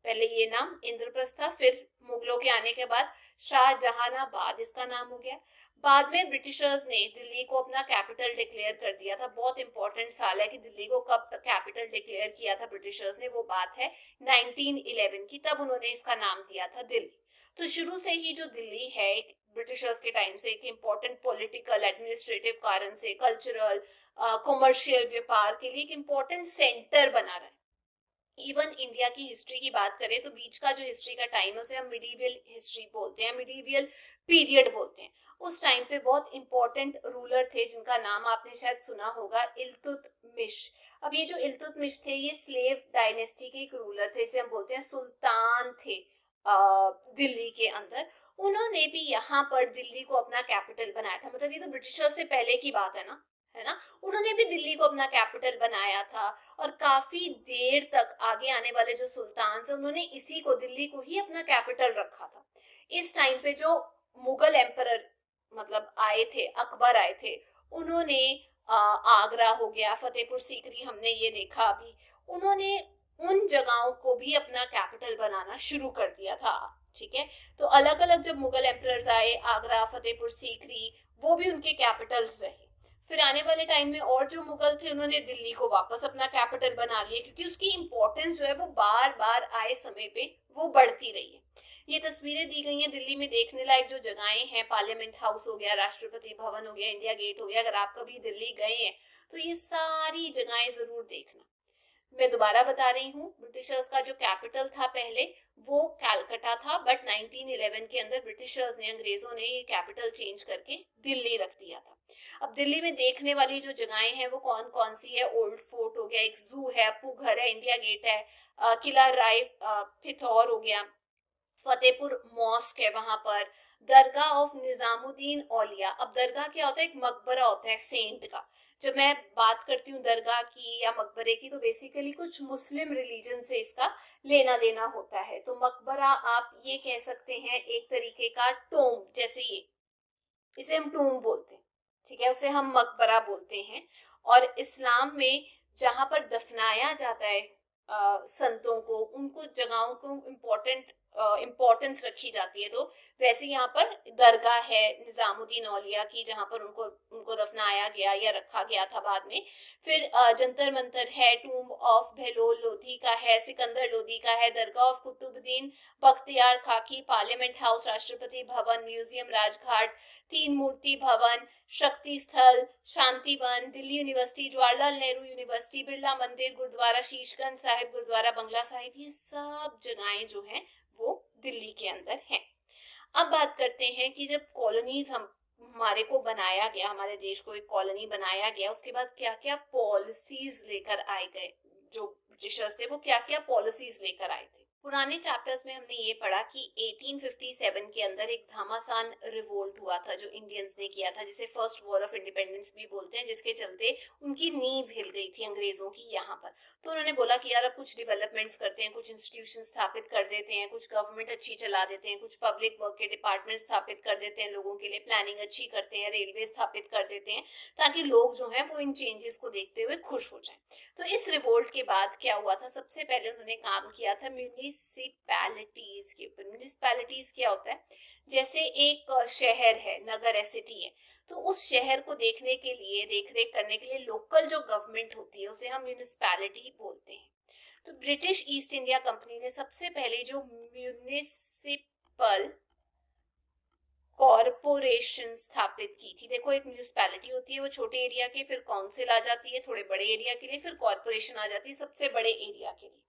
पहले ये नाम इंद्रप्रस्थ था, फिर मुगलों के आने के बाद शाहजहानाबाद इसका नाम हो गया। बाद में ब्रिटिशर्स ने दिल्ली को अपना कैपिटल डिक्लेयर कर दिया था। बहुत इंपॉर्टेंट साल है कि दिल्ली को कब कैपिटल डिक्लेयर किया था ब्रिटिशर्स ने, वो बात है 1911 की, तब उन्होंने इसका नाम दिया था दिल्ली। तो शुरू से ही जो दिल्ली है, ब्रिटिशर्स के टाइम से एक इंपॉर्टेंट पॉलिटिकल एडमिनिस्ट्रेटिव कारण से, कल्चरल, कॉमर्शियल, व्यापार के लिए एक इंपॉर्टेंट सेंटर बना रहा है। इवन इंडिया की हिस्ट्री की बात करें तो बीच का जो हिस्ट्री का टाइम है उसे हम मिडीवियल हिस्ट्री बोलते हैं, मिडीवियल पीरियड बोलते हैं। उस टाइम पे बहुत इंपॉर्टेंट रूलर थे जिनका नाम आपने शायद सुना होगा, इल्तुतमिश। अब ये जो इल्तुतमिश थे, ये स्लेव डायनेस्टी के एक रूलर थे, इसे हम बोलते हैं सुल्तान थे दिल्ली के अंदर। उन्होंने भी यहाँ पर दिल्ली को अपना कैपिटल बनाया था। मतलब ये तो ब्रिटिशर्स से पहले की बात है ना। उन्होंने भी दिल्ली को अपना कैपिटल बनाया था और काफी देर तक आगे आने वाले जो सुल्तान थे, उन्होंने इसी को, दिल्ली को ही अपना कैपिटल रखा था। इस टाइम पे जो मुगल एम्परर मतलब आए थे, अकबर आए थे, उन्होंने आगरा हो गया, फतेहपुर सीकरी हमने ये देखा अभी, उन्होंने उन जगहों को भी अपना कैपिटल बनाना शुरू कर दिया था। ठीक है, तो अलग अलग जब मुगल एम्परर्स आए, आगरा, फतेहपुर सीकरी, वो भी उनके कैपिटल्स रहे। फिर आने वाले टाइम में और जो मुगल थे, उन्होंने दिल्ली को वापस अपना कैपिटल बना लिया, क्योंकि उसकी इंपॉर्टेंस जो है वो बार बार आए समय पे वो बढ़ती रही है। ये तस्वीरें दी गई हैं दिल्ली में देखने लायक जो जगहें हैं, पार्लियामेंट हाउस हो गया, राष्ट्रपति भवन हो गया, इंडिया गेट हो गया। अगर आप कभी दिल्ली गए हैं तो ये सारी जगहें जरूर देखना। मैं दोबारा बता रही हूँ, ब्रिटिशर्स का जो कैपिटल था पहले वो कलकत्ता था, बट 1911 के अंदर ब्रिटिशर्स ने, अंग्रेजों ने ये कैपिटल चेंज करके दिल्ली रख दिया था। अब दिल्ली में देखने वाली जो जगहें हैं वो कौन कौन सी है? ओल्ड फोर्ट हो गया, एक जू है, अप्पू घर है, इंडिया गेट है, किला राय पिथौर हो गया, फतेहपुर मॉस्क है वहां पर, दरगाह ऑफ निजामुद्दीन औलिया। अब दरगाह क्या होता है? एक मकबरा होता है सेंट का। जब मैं बात करती हूँ दरगाह की या मकबरे की, तो बेसिकली कुछ मुस्लिम रिलीजन से इसका लेना देना होता है। तो मकबरा आप ये कह सकते हैं एक तरीके का टोम, जैसे ये, इसे हम टूम बोलते हैं, ठीक है, उसे हम मकबरा बोलते हैं। और इस्लाम में जहां पर दफनाया जाता है संतों को, उनको जगहों को इम्पोर्टेंस रखी जाती है। तो वैसे यहाँ पर दरगाह है निजामुद्दीन औलिया की, जहां पर उनको उनको दफनाया गया या रखा गया था बाद में। फिर जंतर मंतर है, टूम्ब ऑफ बहलोल लोधी का है, सिकंदर लोधी का है, दरगाह ऑफ कुतुबुद्दीन बख्तियार खाकी, parliament house, Rashtrapati Bhavan, museum Rajghat, तीन मूर्ति भवन, शक्ति स्थल, शांति वन, दिल्ली यूनिवर्सिटी, जवाहरलाल नेहरू यूनिवर्सिटी, बिरला मंदिर, गुरुद्वारा शीशगंज साहिब, गुरुद्वारा बंगला साहिब, ये सब जगहें जो हैं वो दिल्ली के अंदर हैं। अब बात करते हैं कि जब कॉलोनीज हम हमारे को बनाया गया, हमारे देश को एक कॉलोनी बनाया गया, उसके बाद क्या क्या पॉलिसीज लेकर आए गए, जो ब्रिटिशर्स थे वो क्या क्या पॉलिसीज लेकर आए थे। पुराने चैप्टर्स में हमने ये पढ़ा कि 1857 के अंदर एक घमासान रिवोल्ट हुआ था जो इंडियंस ने किया था, जिसे फर्स्ट वॉर ऑफ इंडिपेंडेंस भी बोलते हैं, जिसके चलते उनकी नींव हिल गई थी अंग्रेजों की यहाँ पर। तो उन्होंने बोला कि यार अब कुछ डेवलपमेंट्स करते हैं, कुछ इंस्टीट्यूशन स्थापित कर देते हैं, कुछ गवर्नमेंट अच्छी चला देते हैं, कुछ पब्लिक वर्क के डिपार्टमेंट स्थापित कर देते हैं, लोगों के लिए प्लानिंग अच्छी करते हैं, रेलवे स्थापित कर देते हैं, ताकि लोग जो है वो इन चेंजेस को देखते हुए खुश हो जाएं। तो इस रिवोल्ट के बाद क्या हुआ था, सबसे पहले उन्होंने काम किया था म्यूनिसिपैलिटीज के ऊपर। म्यूनिसिपैलिटीज क्या होता है, जैसे एक शहर है, नगर है, सिटी है, तो उस शहर को देखने के लिए, देख रेख करने के लिए लोकल जो गवर्नमेंट होती है उसे हम म्यूनिसिपैलिटी बोलते हैं। तो ब्रिटिश ईस्ट इंडिया कंपनी ने सबसे पहले जो म्यूनिसिपल कॉरपोरेशन स्थापित की थी। देखो एक म्यूनिसिपैलिटी होती है वो छोटे एरिया के, फिर काउंसिल आ जाती है थोड़े बड़े एरिया के लिए, फिर कॉरपोरेशन आ जाती है सबसे बड़े एरिया के लिए।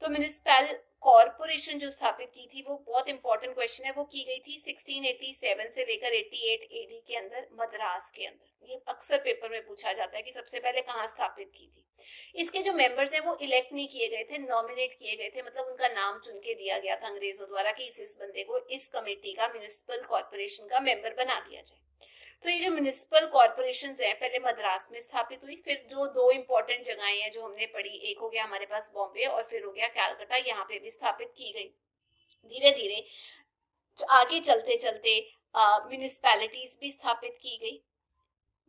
तो म्यूनिसिपल कॉरपोरेशन जो स्थापित की थी, वो बहुत इंपॉर्टेंट क्वेश्चन है, वो की गई थी 1687 से लेकर 88 एडी के अंदर, मद्रास के अंदर। ये अक्सर पेपर में पूछा जाता है कि सबसे पहले कहाँ स्थापित की थी। इसके जो मेंबर्स हैं वो इलेक्ट नहीं किए गए थे, नॉमिनेट किए गए थे, मतलब उनका नाम चुन के दिया गया था अंग्रेजों द्वारा कि इस बंदे को इस कमेटी का, म्यूनिसिपल कॉर्पोरेशन का मेंबर बना दिया जाए। तो ये जो म्यूनिसिपल कॉर्पोरेशन है पहले मद्रास में स्थापित हुई, फिर जो दो इंपॉर्टेंट जगहें हैं जो हमने पढ़ी, एक हो गया हमारे पास बॉम्बे और फिर हो गया कैलकाटा, यहाँ पे भी स्थापित की गई। धीरे धीरे आगे चलते चलते म्यूनिसिपैलिटीज भी स्थापित की गई,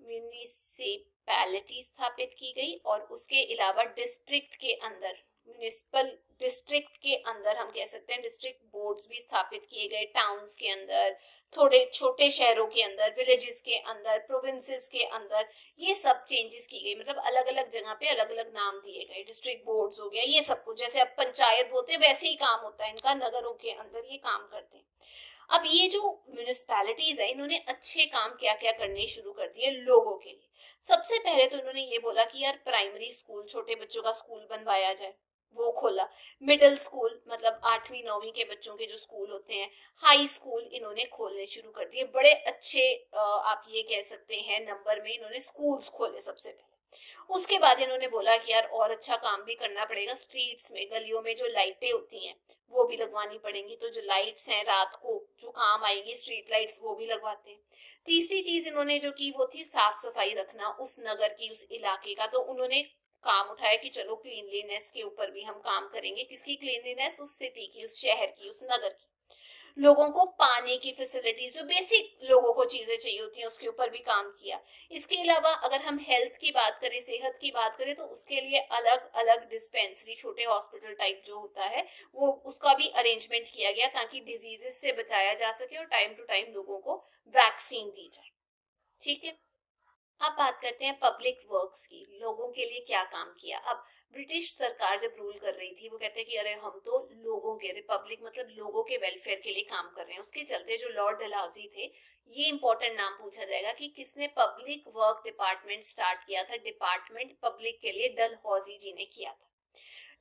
म्यूनिसिपैलिटी स्थापित की गई, और उसके अलावा डिस्ट्रिक्ट के अंदर, म्यूनिसिपल डिस्ट्रिक्ट के अंदर हम कह सकते हैं डिस्ट्रिक्ट बोर्ड्स भी स्थापित किए गए, टाउन्स के अंदर, थोड़े छोटे शहरों के अंदर, विलेजेस के अंदर, प्रोविंसेस के अंदर, ये सब चेंजेस की गई। मतलब अलग अलग जगह पे अलग अलग नाम दिए गए, डिस्ट्रिक्ट बोर्ड्स हो गया, ये सब कुछ जैसे अब पंचायत बोलते हैं वैसे ही काम होता है इनका, नगरों के अंदर ये काम करते हैं। अब ये जो म्यूनिसिपैलिटीज है इन्होंने अच्छे काम क्या क्या करने शुरू कर दिए लोगों के लिए। सबसे पहले तो इन्होंने ये बोला कि यार प्राइमरी स्कूल, छोटे बच्चों का स्कूल बनवाया जाए, वो खोला। मिडिल स्कूल मतलब 8वीं 9वीं के बच्चों के जो स्कूल होते हैं, हाई स्कूल इन्होंने खोलने शुरू कर दिए। बड़े अच्छे आप ये कह सकते हैं नंबर में इन्होंने स्कूल्स खोले सबसे पहले। उसके बाद इन्होंने बोला कि यार और अच्छा काम भी करना पड़ेगा, स्ट्रीट्स में, गलियों में जो लाइटें होती हैं वो भी लगवानी पड़ेंगी। तो जो लाइट्स हैं रात को जो काम आएगी, स्ट्रीट लाइट्स, वो भी लगवाते हैं। तीसरी चीज इन्होंने जो की वो थी साफ सफाई रखना उस नगर की, उस इलाके का। तो उन्होंने काम उठाया कि चलो क्लीनलीनेस के ऊपर भी हम काम करेंगे। किसकी क्लीनलीनेस? उस सिटी की, उस शहर की, उस नगर की। लोगों को पानी की फैसिलिटीज, जो बेसिक लोगों को चीजें चाहिए होती हैं, उसके ऊपर भी काम किया। इसके अलावा अगर हम हेल्थ की बात करें, सेहत की बात करें, तो उसके लिए अलग अलग डिस्पेंसरी, छोटे हॉस्पिटल टाइप जो होता है वो, उसका भी अरेंजमेंट किया गया ताकि डिजीजेस से बचाया जा सके और टाइम टू टाइम लोगों को वैक्सीन दी जाए। ठीक है, अब बात करते हैं पब्लिक वर्क्स की, लोगों के लिए क्या काम किया। अब ब्रिटिश सरकार जब रूल कर रही थी वो कहते हैं कि अरे हम तो लोगों के, रिपब्लिक मतलब लोगों के वेलफेयर के लिए काम कर रहे हैं। उसके चलते जो लॉर्ड डलहौजी थे, ये इंपॉर्टेंट नाम पूछा जाएगा कि किसने पब्लिक वर्क डिपार्टमेंट स्टार्ट किया था। डिपार्टमेंट पब्लिक के लिए डलहौजी जी ने किया था।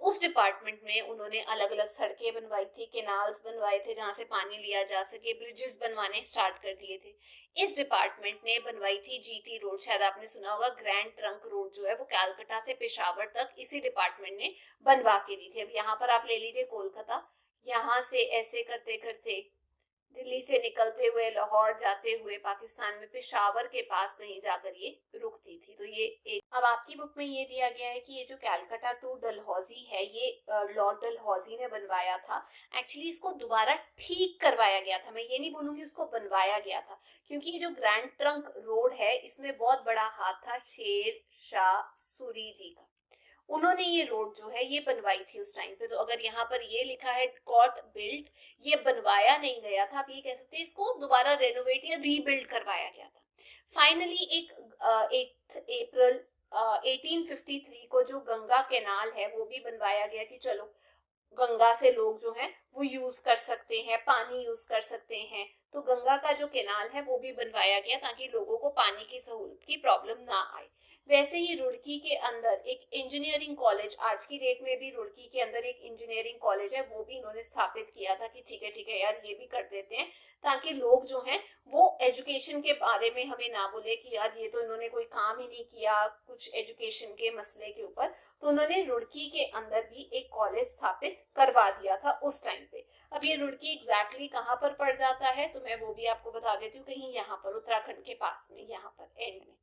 उस डिपार्टमेंट में उन्होंने अलग अलग सड़कें बनवाई थी, केनाल्स बनवाए थे जहां से पानी लिया जा सके, ब्रिजेस बनवाने स्टार्ट कर दिए थे। इस डिपार्टमेंट ने बनवाई थी जीटी रोड, शायद आपने सुना होगा, ग्रैंड ट्रंक रोड जो है वो कलकत्ता से पेशावर तक इसी डिपार्टमेंट ने बनवा के दी थी। अब यहाँ पर आप ले लीजिए कोलकाता, यहाँ से ऐसे करते करते दिल्ली से निकलते हुए लाहौर जाते हुए पाकिस्तान में पेशावर के पास कहीं जाकर ये रुकती थी। तो ये एक, अब आपकी बुक में ये दिया गया है कि ये जो कैलकाटा टू डलहौजी है ये लॉर्ड डलहौजी ने बनवाया था। एक्चुअली इसको दोबारा ठीक करवाया गया था, मैं ये नहीं बोलूंगी उसको बनवाया गया था, क्योंकि ये जो ग्रैंड ट्रंक रोड है इसमें बहुत बड़ा हाथ था शेर शाह सूरी जी का। उन्होंने ये रोड जो है ये बनवाई थी उस टाइम पे। तो अगर यहाँ पर ये लिखा है गॉट बिल्ट, ये बनवाया नहीं गया था, आप ये कह सकते हैं इसको दोबारा रेनोवेट या रीबिल्ड करवाया गया था। फाइनली एक 8 अप्रैल 1853 को जो गंगा कैनाल है वो भी बनवाया गया कि चलो गंगा से लोग जो हैं वो यूज कर सकते हैं, पानी यूज कर सकते हैं। तो गंगा का जो कैनाल है वो भी बनवाया गया ताकि लोगों को पानी की सहूलत की प्रॉब्लम ना आए। वैसे ही रुड़की के अंदर एक इंजीनियरिंग कॉलेज, आज की डेट में भी रुड़की के अंदर एक इंजीनियरिंग कॉलेज है, वो भी इन्होंने स्थापित किया था कि ठीक है यार ये भी कर देते हैं ताकि लोग जो हैं वो एजुकेशन के बारे में हमें ना बोले कि यार ये तो इन्होंने कोई काम ही नहीं किया कुछ एजुकेशन के मसले के ऊपर। तो उन्होंने रुड़की के अंदर भी एक कॉलेज स्थापित करवा दिया था उस टाइम पे। अब ये रुड़की एग्जैक्टली कहाँ पर पड़ जाता है तो मैं वो भी आपको बता देती हूँ, कहीं यहाँ पर उत्तराखंड के पास में, यहाँ पर एंड में,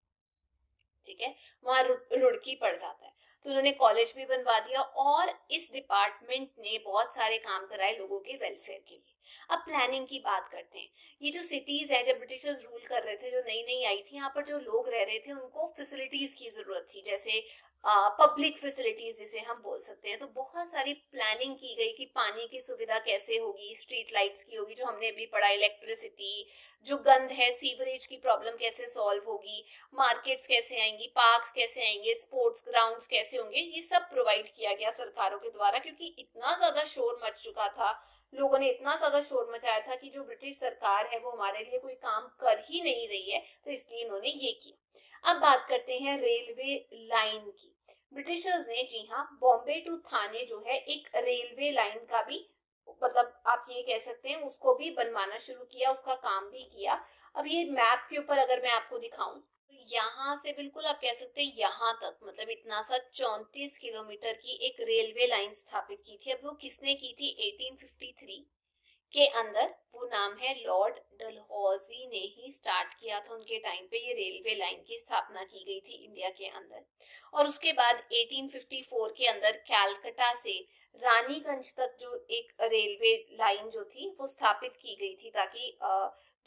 ठीक है, वहां रुड़की पड़ जाता है। तो उन्होंने कॉलेज भी बनवा दिया और इस डिपार्टमेंट ने बहुत सारे काम कराए लोगों के वेलफेयर के लिए। अब प्लानिंग की बात करते हैं। ये जो सिटीज है, जब ब्रिटिशर्स रूल कर रहे थे, जो नई नई आई थी, यहाँ पर जो लोग रह रहे थे उनको फैसिलिटीज की जरूरत थी, जैसे पब्लिक फैसिलिटीज जिसे हम बोल सकते हैं। तो बहुत सारी प्लानिंग की गई कि पानी की सुविधा कैसे होगी, स्ट्रीट लाइट्स की होगी जो हमने अभी पढ़ा, इलेक्ट्रिसिटी, जो गंद है सीवरेज की प्रॉब्लम कैसे सॉल्व होगी, मार्केट्स कैसे आएंगी, पार्क्स कैसे आएंगे, स्पोर्ट्स ग्राउंड्स कैसे होंगे, ये सब प्रोवाइड किया गया सरकारों के द्वारा। क्योंकि इतना ज्यादा शोर मच चुका था, लोगों ने इतना ज्यादा शोर मचाया था कि जो ब्रिटिश सरकार है वो हमारे लिए कोई काम कर ही नहीं रही है, तो इसलिए इन्होंने ये किया। अब बात करते हैं रेलवे लाइन की। ब्रिटिशर्स ने, जी हाँ, बॉम्बे टू थाने जो है एक रेलवे लाइन का भी, मतलब आप ये कह सकते हैं उसको भी बनवाना शुरू किया, उसका काम भी किया। अब ये मैप के ऊपर अगर मैं आपको दिखाऊं तो यहाँ से बिल्कुल आप कह सकते हैं यहाँ तक, मतलब इतना सा 34 किलोमीटर की एक रेलवे लाइन स्थापित की थी। अब वो किसने की थी? 1853 के अंदर। वो नाम है लॉर्ड डलहौजी ने ही स्टार्ट किया था। उनके टाइम पे ये रेलवे लाइन की स्थापना की गई थी इंडिया के अंदर। और उसके बाद 1854 के अंदर कैलकटा से रानीगंज तक जो एक रेलवे लाइन जो थी वो स्थापित की गई थी, ताकि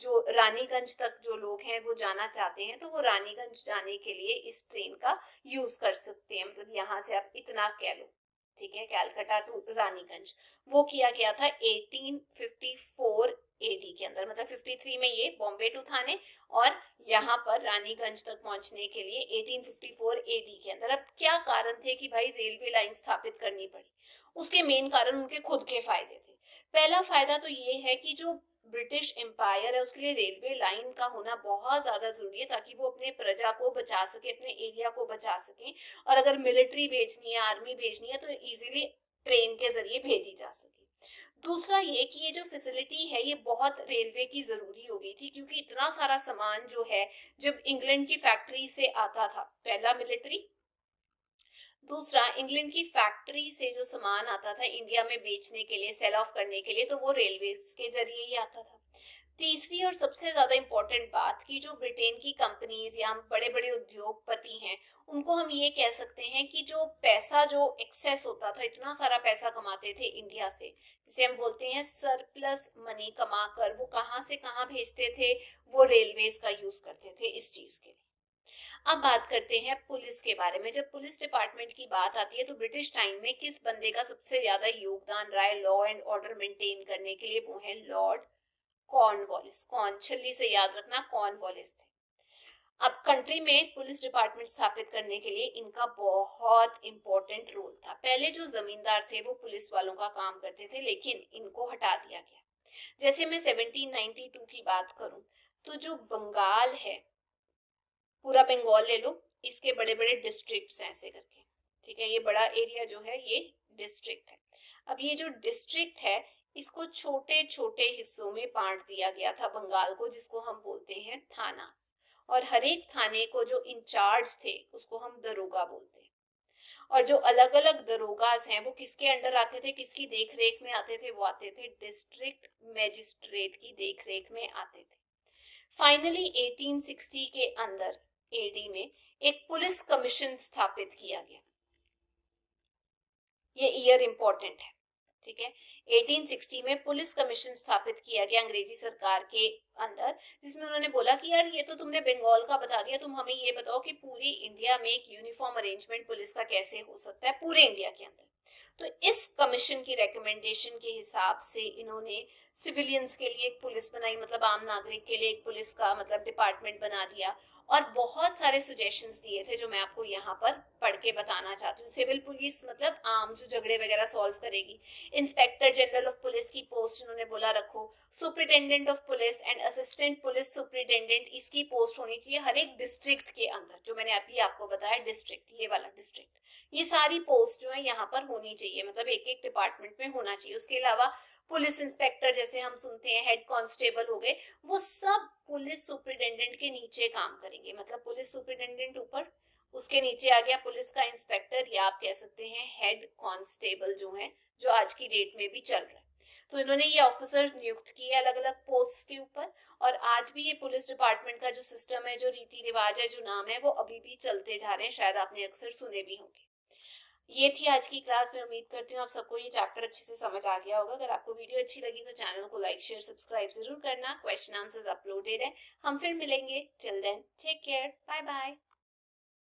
जो रानीगंज तक जो लोग हैं वो जाना चाहते हैं तो वो रानीगंज जाने के लिए इस ट्रेन का यूज कर सकते हैं। मतलब यहाँ से आप इतना कह लो, ठीक है, कैलकाटा टू रानीगंज। वो किया गया था 1854 एडी के अंदर, मतलब 53 में ये बॉम्बे टू थाने और यहाँ पर रानीगंज तक पहुंचने के लिए 1854 एडी के अंदर। अब क्या कारण थे कि भाई रेलवे लाइन स्थापित करनी पड़ी? उसके मेन कारण उनके खुद के फायदे थे। पहला फायदा तो ये है कि जो ब्रिटिश एम्पायर है उसके लिए रेलवे लाइन का होना बहुत ज्यादा जरूरी है, ताकि वो अपने प्रजा को बचा सके, अपने एरिया को बचा सके। और अगर मिलिट्री भेजनी है, आर्मी भेजनी है तो इजीली ट्रेन के जरिए भेजी जा सके। दूसरा ये कि ये जो फैसिलिटी है ये बहुत रेलवे की जरूरी हो गई थी, क्योंकि इतना सारा सामान जो है जब इंग्लैंड की फैक्ट्री से आता था, पहला मिलिट्री, दूसरा इंग्लैंड की फैक्ट्री से जो सामान आता था इंडिया में बेचने के लिए, सेल ऑफ करने के लिए, तो वो रेलवे के जरिए ही आता था। तीसरी और सबसे ज्यादा इंपॉर्टेंट बात कि जो ब्रिटेन की कंपनीज या बड़े बड़े उद्योगपति हैं उनको हम ये कह सकते हैं कि जो पैसा जो एक्सेस होता था, इतना सारा पैसा कमाते थे इंडिया से, जिसे हम बोलते हैं सरप्लस मनी कमाकर, वो कहाँ से कहाँ भेजते थे? वो रेलवेज का यूज करते थे इस चीज के लिए। अब बात करते हैं पुलिस के बारे में। जब पुलिस डिपार्टमेंट की बात आती है तो ब्रिटिश टाइम में किस बंदे का सबसे ज्यादा योगदान रहा है लॉ एंड ऑर्डर मेंटेन करने के लिए? वो है लॉर्ड कॉर्नवालिस। कौन? छल्ली से याद रखना, कॉर्नवालिस थे। अब कंट्री में पुलिस डिपार्टमेंट स्थापित करने के लिए इनका बहुत इंपॉर्टेंट रोल था। पहले जो जमींदार थे वो पुलिस वालों का काम करते थे, लेकिन इनको हटा दिया गया। जैसे मैं 1792 की बात करूं तो जो बंगाल है, पूरा बंगाल ले लो, इसके बड़े बड़े डिस्ट्रिक्ट्स हैं ऐसे करके, ठीक है, ये बड़ा एरिया जो है ये डिस्ट्रिक्ट है। अब ये जो डिस्ट्रिक्ट है इसको छोटे छोटे हिस्सों में बांट दिया गया था बंगाल को, जिसको हम बोलते हैं थानास। और हर एक थाने को जो इंचार्ज थे उसको हम दरोगा बोलते हैं। और जो अलग अलग दरोगास हैं वो किसके अंडर आते थे, किसकी देख रेख में आते थे? वो आते थे डिस्ट्रिक्ट मैजिस्ट्रेट की देख रेख में आते थे। फाइनली 1860 के अंदर एडी में एक पुलिस कमीशन स्थापित किया गया। ये ईयर इंपॉर्टेंट है। ठीक है। 1860 में पुलिस कमीशन स्थापित किया गया अंग्रेजी सरकार के अंदर, जिसमें उन्होंने बोला कि यार ये तो तुमने बंगाल का बता दिया, तुम हमें ये बताओ कि पूरी इंडिया में एक यूनिफॉर्म अरेंजमेंट पुलिस का कैसे हो सकता है पूरे इंडिया के अंदर। तो इस कमीशन की रिकमेंडेशन के हिसाब से इन्होंने सिविलियंस के लिए एक पुलिस बनाई, मतलब आम नागरिक के लिए एक पुलिस का मतलब डिपार्टमेंट बना दिया, और बहुत सारे सुजेशंस दिए थे जो मैं आपको यहाँ पर पढ़ के बताना चाहती हूँ। सिविल पुलिस मतलब आम जो झगड़े वगैरह सॉल्व करेगी। इंस्पेक्टर जनरल ऑफ पुलिस की पोस्ट इन्होंने बोला रखो। Superintendent of police and assistant police superintendent, इसकी पोस्ट होनी चाहिए हर एक डिस्ट्रिक्ट के अंदर, जो मैंने अभी आपको बताया डिस्ट्रिक्ट, ये वाला डिस्ट्रिक्ट। ये सारी पोस्ट जो है यहाँ पर होनी चाहिए, मतलब एक एक डिपार्टमेंट में होना चाहिए। उसके अलावा पुलिस इंस्पेक्टर जैसे हम सुनते हैं, हेड कांस्टेबल हो गए, वो सब पुलिस सुपरिटेंडेंट के नीचे काम करेंगे। मतलब पुलिस सुपरिटेंडेंट ऊपर, उसके नीचे आ गया पुलिस का इंस्पेक्टर, या आप कह सकते हैं हेड कांस्टेबल जो है, जो आज की डेट में भी चल रहा है। तो इन्होंने ये ऑफिसर्स नियुक्त किए अलग अलग पोस्ट के ऊपर, और आज भी ये पुलिस डिपार्टमेंट का जो सिस्टम है, जो रीति रिवाज है, जो नाम है, वो अभी भी चलते जा रहे हैं। शायद आपने अक्सर सुने भी होंगे। ये थी आज की क्लास में। उम्मीद करती हूँ आप सबको ये चैप्टर अच्छे से समझ आ गया होगा। अगर आपको वीडियो अच्छी लगी तो चैनल को लाइक शेयर सब्सक्राइब जरूर करना। क्वेश्चन आंसर्स अपलोडेड है। हम फिर मिलेंगे। Till then take care, bye bye.